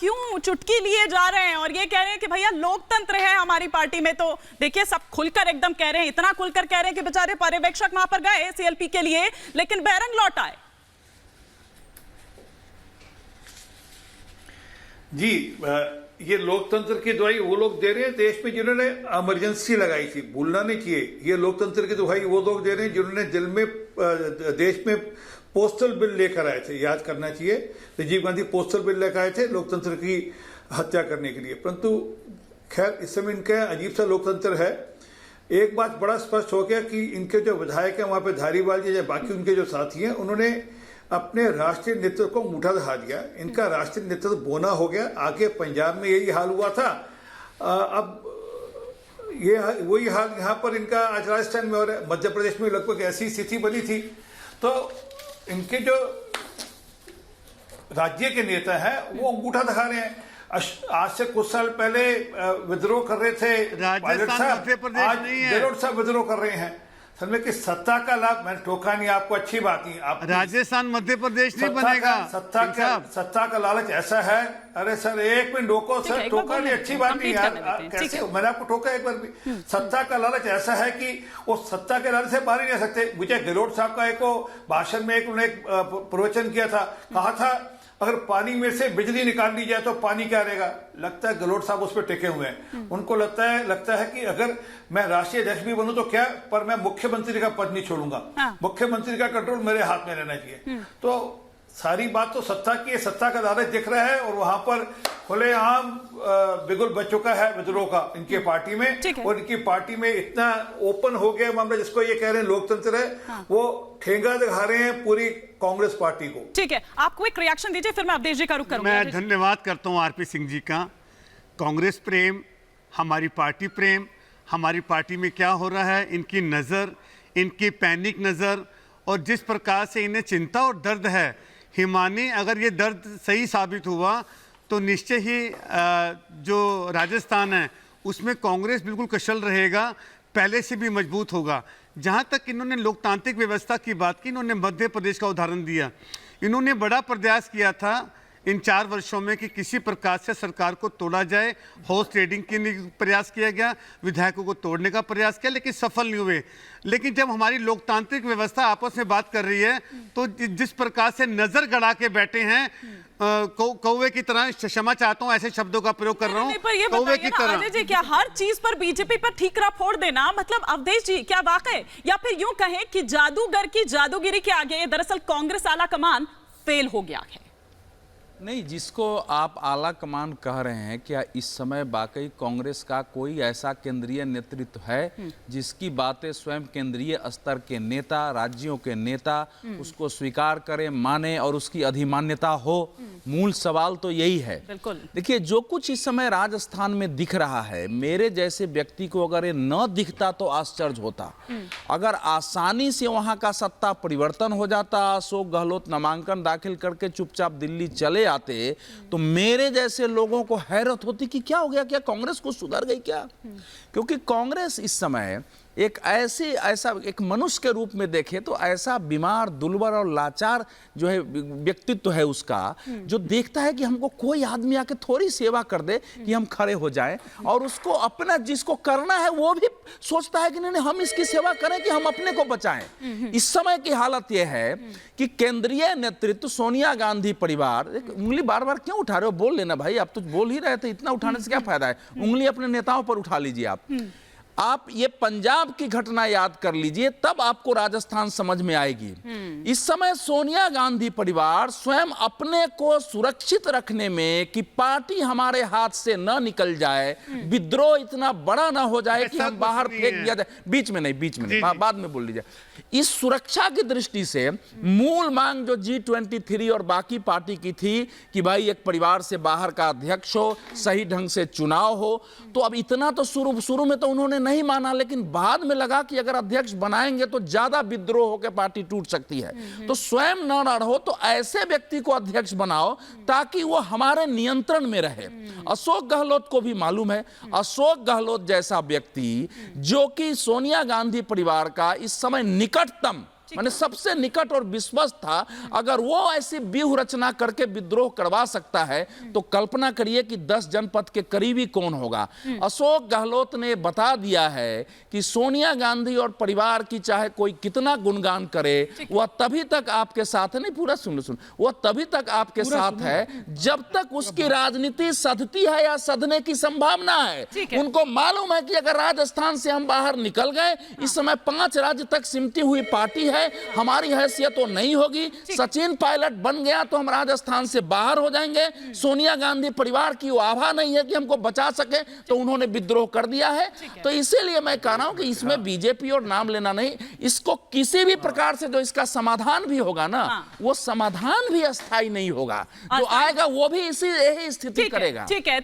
क्यों चुटकी लिए जा रहे हैं और ये कह रहे हैं कि भैया लोकतंत्र है हमारी पार्टी में। तो देखिए सब खुलकर एकदम कह रहे हैं, इतना खुलकर कह रहे हैं कि बेचारे पर्यवेक्षक वहां पर गए सीएलपी के लिए लेकिन बैरंग लौट आए। जी, ये लोकतंत्र की दुहाई वो लोग दे रहे हैं देश में जिन्होंने इमरजेंसी लगाई थी, भूलना नहीं चाहिए। ये लोकतंत्र की दुहाई वो लोग दे रहे हैं जिन्होंने दिल में देश में पोस्टल बिल लेकर आए थे, याद करना चाहिए। राजीव गांधी पोस्टल बिल लेकर आए थे लोकतंत्र की हत्या करने के लिए। परंतु खैर इस समय इनका अजीब सा लोकतंत्र है। एक बात बड़ा स्पष्ट हो गया कि इनके जो विधायक हैं वहां पे धारीवाल जी या बाकी उनके जो साथी हैं उन्होंने अपने राष्ट्रीय नेतृत्व को मुठा दिखा दिया। इनका राष्ट्रीय नेतृत्व बोना हो गया। आगे पंजाब में यही हाल हुआ था, अब ये वही हाल यहाँ पर इनका आज राजस्थान में और मध्य प्रदेश में लगभग ऐसी स्थिति बनी थी। तो इनके जो राज्य के नेता हैं वो अंगूठा दिखा रहे हैं। आज से कुछ साल पहले विद्रोह कर रहे थे पायलट साहब, आज गहलोत साहब विद्रोह कर रहे हैं। समझे कि सत्ता का लाभ, मैंने टोका नहीं आपको, अच्छी बात नहीं। आप राजस्थान मध्य प्रदेश नहीं बनेगा। सत्ता का लालच ऐसा है। अरे सर एक मिनट रोको सर, टोका नहीं, अच्छी बात नहीं यार, कैसे मैंने आपको टोका एक बार भी। सत्ता का लालच ऐसा है कि वो सत्ता के लालच से बाहर ही नहीं सकते। मुझे गहलोत साहब का एक भाषण में एक उन्होंने प्रवचन किया था, कहा था अगर पानी में से बिजली निकाल ली जाए तो पानी क्या रहेगा। लगता है गहलोत साहब उस पर टिके हुए हैं। उनको लगता है कि अगर मैं राष्ट्रीय अध्यक्ष भी बनूं तो क्या, पर मैं मुख्यमंत्री का पद नहीं छोड़ूंगा। मुख्यमंत्री का कंट्रोल मेरे हाथ में रहना चाहिए। तो सारी बात तो सत्ता की है, सत्ता का लालच दिख रहा है और वहां पर खुलेआम बिगुल बच चुका है विद्रोह का इनके पार्टी में। और इनकी पार्टी में इतना ओपन हो गया मामला, जिसको ये कह रहे हैं लोकतंत्र है, वो ठेंगा दिखा रहे हैं पूरी कांग्रेस पार्टी को। ठीक है, आपको एक रिएक्शन दीजिए, फिर मैं अवधेश जी का रुख करूंगा। मैं धन्यवाद करता हूं आरपी सिंह जी का। कांग्रेस प्रेम, हमारी पार्टी प्रेम, हमारी पार्टी में क्या हो रहा है, इनकी नज़र, इनकी पैनिक नज़र और जिस प्रकार से इन्हें चिंता और दर्द है। हिमानी, अगर ये दर्द सही साबित हुआ तो निश्चय ही जो राजस्थान है उसमें कांग्रेस बिल्कुल कुशल रहेगा, पहले से भी मजबूत होगा। जहाँ तक इन्होंने लोकतांत्रिक व्यवस्था की बात की, इन्होंने मध्य प्रदेश का उदाहरण दिया। इन्होंने बड़ा प्रयास किया था इन 4 वर्षों में कि किसी प्रकार से सरकार को तोड़ा जाए। हॉर्स ट्रेडिंग के लिए प्रयास किया गया, विधायकों को तोड़ने का प्रयास किया, लेकिन सफल नहीं हुए। लेकिन जब हमारी लोकतांत्रिक व्यवस्था आपस में बात कर रही है तो जिस प्रकार से नजर गड़ा के बैठे हैं, कौवे की तरह, क्षमा चाहता हूं ऐसे शब्दों का प्रयोग कर रहा हूं, कौवे की तरह। अजय जी, क्या हर चीज पर बीजेपी पर ठीकरा फोड़ देना, मतलब अवधेश जी क्या वाकई, या फिर यूं कहें कि जादूगर की जादूगिरी के आगे दरअसल कांग्रेस आला कमान फेल हो गया है? नहीं, जिसको आप आला कमान कह रहे हैं, क्या इस समय वाकई कांग्रेस का कोई ऐसा केंद्रीय नेतृत्व है जिसकी बातें स्वयं केंद्रीय स्तर के नेता, राज्यों के नेता उसको स्वीकार करें, माने और उसकी अधिमान्यता हो? मूल सवाल तो यही है। देखिए, जो कुछ इस समय राजस्थान में दिख रहा है, मेरे जैसे व्यक्ति को अगर ये न दिखता तो आश्चर्य होता। अगर आसानी से वहां का सत्ता परिवर्तन हो जाता, अशोक गहलोत नामांकन दाखिल करके चुपचाप दिल्ली चले आते, तो मेरे जैसे लोगों को हैरत होती कि क्या हो गया, क्या कांग्रेस को सुधर गई क्या? क्योंकि कांग्रेस इस समय एक ऐसा एक मनुष्य के रूप में देखे तो ऐसा बीमार, दुर्बल और लाचार जो है व्यक्तित्व है उसका, जो देखता है कि हमको कोई आदमी आके थोड़ी सेवा कर दे कि हम खड़े हो जाएं, और उसको अपना जिसको करना है वो भी सोचता है कि नहीं हम इसकी सेवा करें कि हम अपने को बचाएं। इस समय की हालत यह है कि केंद्रीय नेतृत्व, सोनिया गांधी परिवार, उंगली बार बार क्यों उठा रहे हो? बोल लेना भाई, आप तो बोल ही रहे थे, इतना उठाने से क्या फायदा है? उंगली अपने नेताओं पर उठा लीजिए। आप ये पंजाब की घटना याद कर लीजिए, तब आपको राजस्थान समझ में आएगी। इस समय सोनिया गांधी परिवार स्वयं अपने को सुरक्षित रखने में कि पार्टी हमारे हाथ से न निकल जाए, विद्रोह इतना बड़ा ना हो जाए कि हम बाहर फेंक दिया जाए। बीच में नहीं, बाद में बोल लीजिए। इस सुरक्षा की दृष्टि से मूल मांग जो G23 और बाकी पार्टी की थी कि भाई एक परिवार से बाहर का अध्यक्ष हो, सही ढंग से चुनाव हो, तो अब इतना तो शुरू में तो उन्होंने नहीं माना, लेकिन बाद में लगा कि अगर अध्यक्ष बनाएंगे तो ज्यादा विद्रोह होकर पार्टी टूट सकती है, तो स्वयं न रहो तो ऐसे व्यक्ति को अध्यक्ष बनाओ ताकि वो हमारे नियंत्रण में रहे। अशोक गहलोत को भी मालूम है, अशोक गहलोत जैसा व्यक्ति जो कि सोनिया गांधी परिवार का इस समय निकटतम माने सबसे निकट और विश्वस्त था, अगर वो ऐसी व्यूह रचना करके विद्रोह करवा सकता है तो कल्पना करिए कि 10 जनपद के करीबी कौन होगा। अशोक गहलोत ने बता दिया है कि सोनिया गांधी और परिवार की चाहे कोई कितना गुणगान करे, वह तभी तक आपके साथ है, नहीं पूरा सुन, वह तभी तक आपके साथ है जब तक उसकी राजनीति सधती है या सधने की संभावना है। उनको मालूम है कि अगर राजस्थान से हम बाहर निकल गए, इस समय 5 राज्य तक सिमटी हुई पार्टी है, हमारी हैसियत तो नहीं होगी। सचिन पायलट बन गया तो हम राजस्थान से बाहर हो जाएंगे। सोनिया गांधी परिवार की वो आभा नहीं है कि हमको बचा सके, तो उन्होंने विद्रोह कर दिया है। तो इसीलिए मैं कह रहा हूं कि इसमें बीजेपी और नाम लेना नहीं, इसको किसी भी प्रकार से जो इसका समाधान भी होगा ना, वो समाधान भी अस्थायी नहीं होगा, जो आएगा वो भी इसी यही स्थिति करेगा। ठीक है।